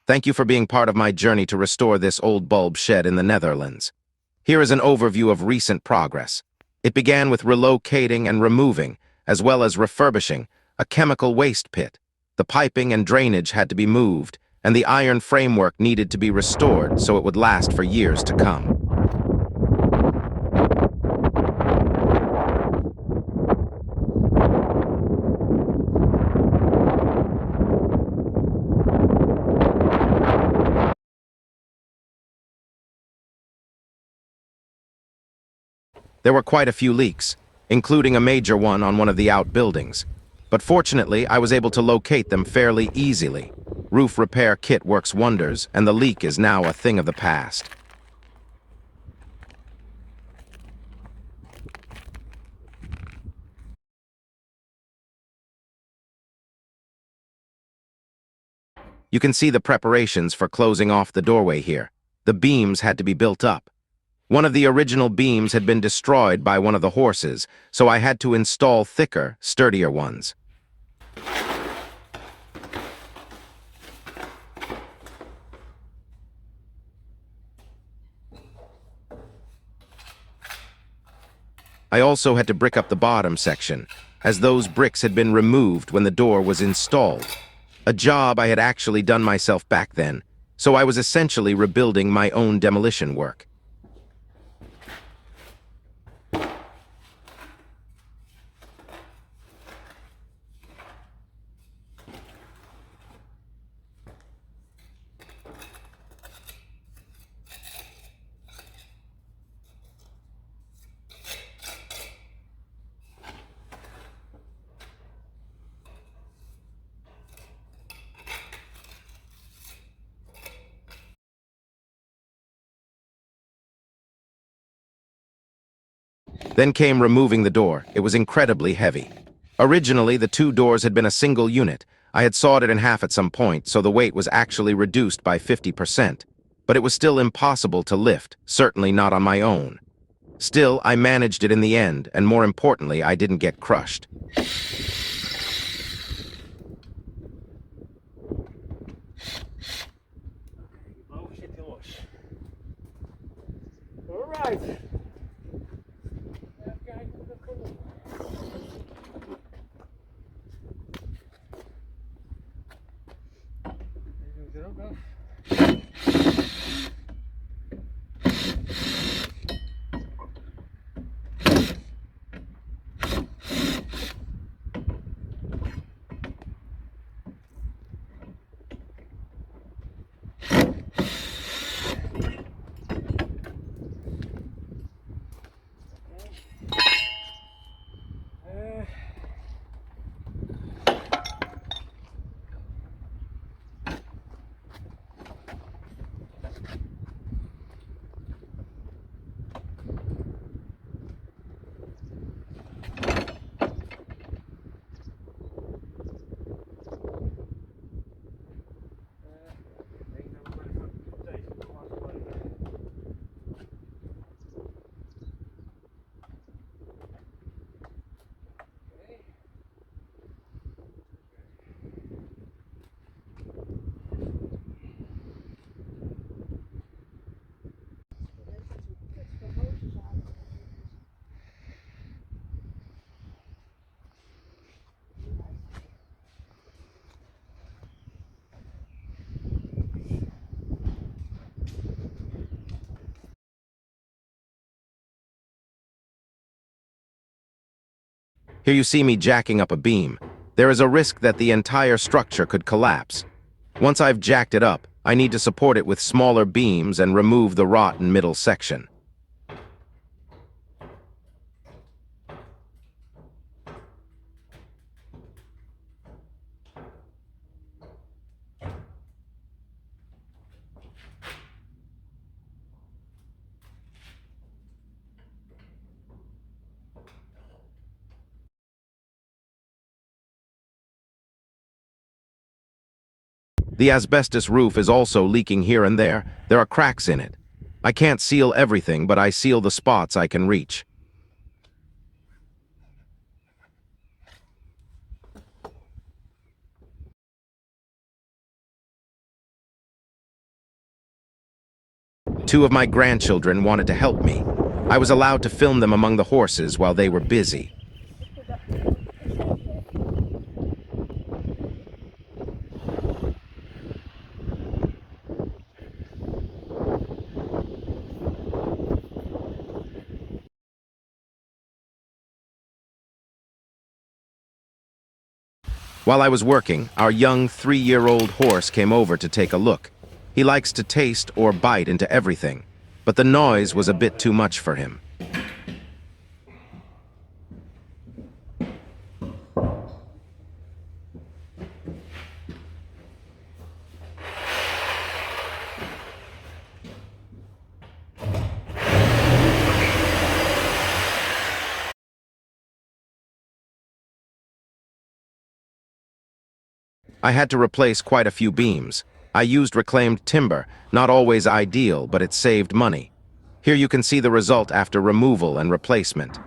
Thank you for being part of my journey to restore this old bulb shed in the Netherlands. Here is an overview of recent progress. It began with relocating and removing, as well as refurbishing, a chemical waste pit. The piping and drainage had to be moved, and the iron framework needed to be restored so it would last for years to come. There were quite a few leaks, including a major one of the outbuildings. But fortunately, I was able to locate them fairly easily. Roof repair kit works wonders, and the leak is now a thing of the past. You can see the preparations for closing off the doorway here. The beams had to be built up. One of the original beams had been destroyed by one of the horses, so I had to install thicker, sturdier ones. I also had to brick up the bottom section, as those bricks had been removed when the door was installed. A job I had actually done myself back then, so I was essentially rebuilding my own demolition work. Then came removing the door. It was incredibly heavy. Originally, the two doors had been a single unit. I had sawed it in half at some point, so the weight was actually reduced by 50%. But it was still impossible to lift, certainly not on my own. Still, I managed it in the end, and more importantly, I didn't get crushed. All right. Here you see me jacking up a beam. There is a risk that the entire structure could collapse. Once I've jacked it up, I need to support it with smaller beams and remove the rotten middle section. The asbestos roof is also leaking here and there. There are cracks in it. I can't seal everything, but I seal the spots I can reach. Two of my grandchildren wanted to help me. I was allowed to film them among the horses while they were busy. While I was working, our young 3-year-old horse came over to take a look. He likes to taste or bite into everything, but the noise was a bit too much for him. I had to replace quite a few beams. I used reclaimed timber, not always ideal, but it saved money. Here you can see the result after removal and replacement.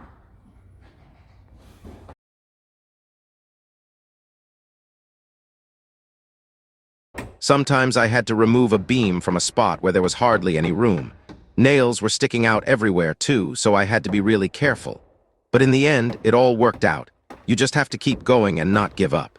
Sometimes I had to remove a beam from a spot where there was hardly any room. Nails were sticking out everywhere too, so I had to be really careful. But in the end, it all worked out. You just have to keep going and not give up.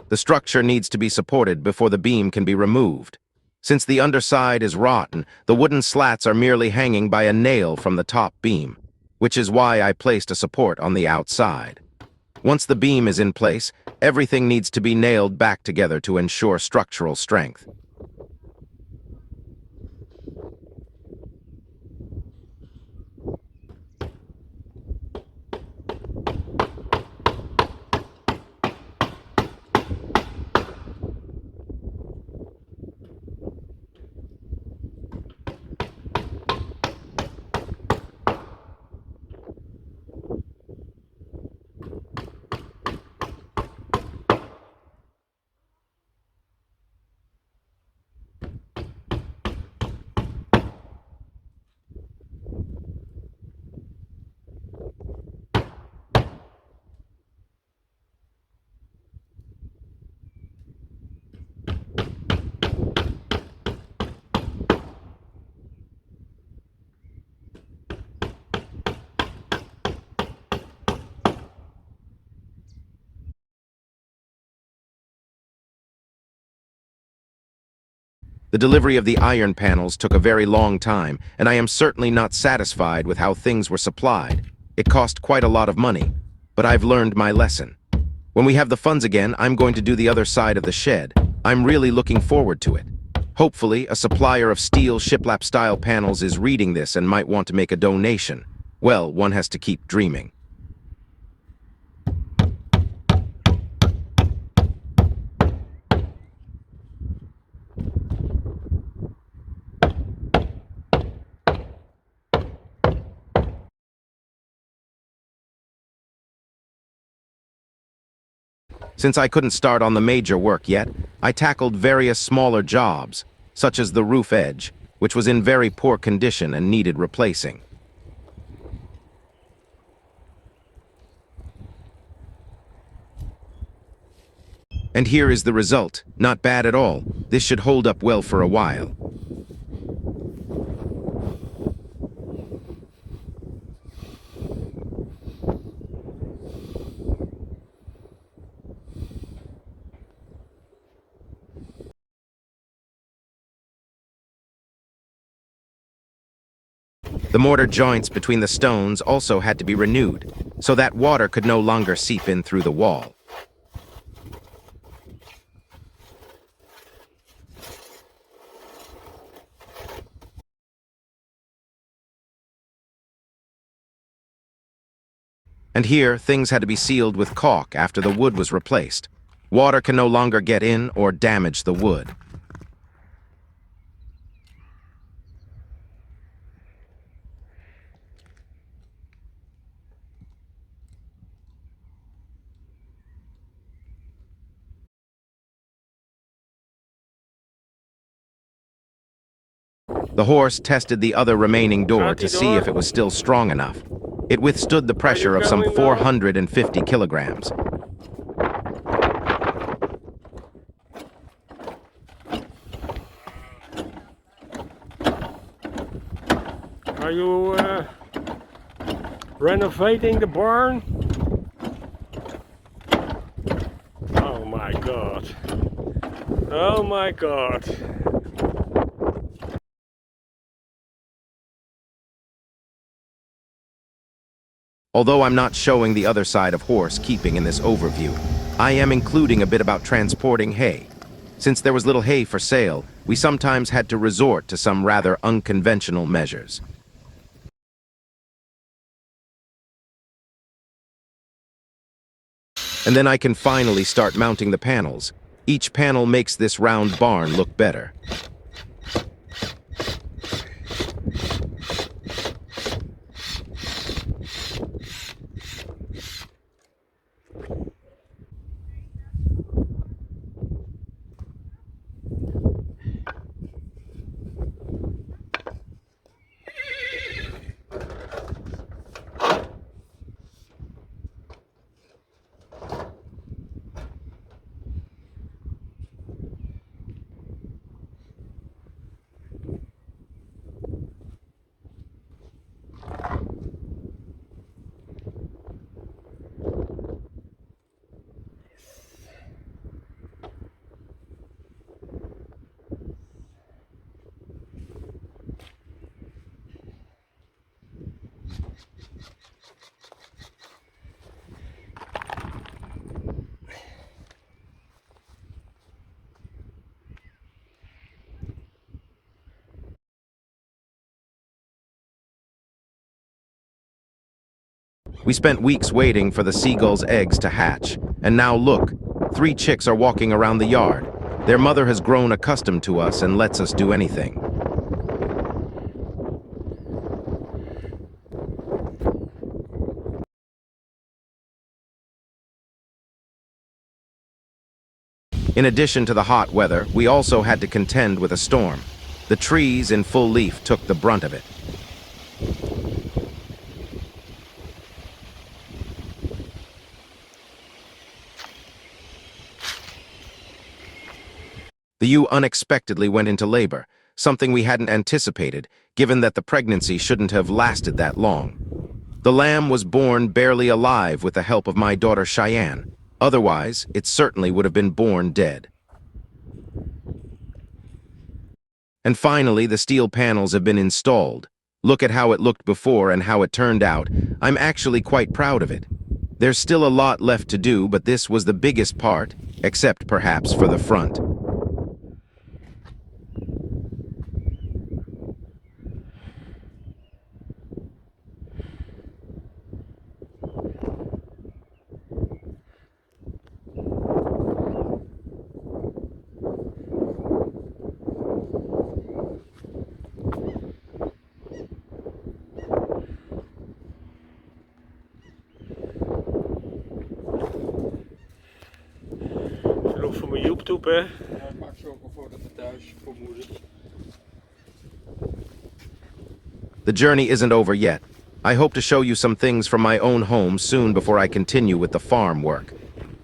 The structure needs to be supported before the beam can be removed. Since the underside is rotten, the wooden slats are merely hanging by a nail from the top beam, which is why I placed a support on the outside. Once the beam is in place, everything needs to be nailed back together to ensure structural strength. The delivery of the iron panels took a very long time, and I am certainly not satisfied with how things were supplied. It cost quite a lot of money, but I've learned my lesson. When we have the funds again, I'm going to do the other side of the shed. I'm really looking forward to it. Hopefully, a supplier of steel shiplap-style panels is reading this and might want to make a donation. Well, one has to keep dreaming. Since I couldn't start on the major work yet, I tackled various smaller jobs, such as the roof edge, which was in very poor condition and needed replacing. And here is the result. Not bad at all. This should hold up well for a while. The mortar joints between the stones also had to be renewed, so that water could no longer seep in through the wall. And here, things had to be sealed with caulk after the wood was replaced. Water can no longer get in or damage the wood. The horse tested the other remaining door to see if it was still strong enough. It withstood the pressure of some 450 kilograms. Are you renovating the barn? Oh my god. Oh my god. Although I'm not showing the other side of horse keeping in this overview, I am including a bit about transporting hay. Since there was little hay for sale, we sometimes had to resort to some rather unconventional measures. And then I can finally start mounting the panels. Each panel makes this round barn look better. We spent weeks waiting for the seagull's eggs to hatch, and now look, 3 chicks are walking around the yard. Their mother has grown accustomed to us and lets us do anything. In addition to the hot weather, we also had to contend with a storm. The trees in full leaf took the brunt of it. The ewe unexpectedly went into labor, something we hadn't anticipated, given that the pregnancy shouldn't have lasted that long. The lamb was born barely alive with the help of my daughter Cheyenne. Otherwise, it certainly would have been born dead. And finally, the steel panels have been installed. Look at how it looked before and how it turned out. I'm actually quite proud of it. There's still a lot left to do, but this was the biggest part, except perhaps for the front. op, hè? Ja, ik maak zo ook een foto van thuis voor moeder. The journey isn't over yet. I hope to show you some things from my own home soon before I continue with the farm work.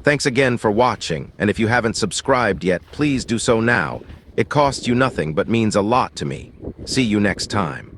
Thanks again for watching, and if you haven't subscribed yet, please do so now. It costs you nothing but means a lot to me. See you next time.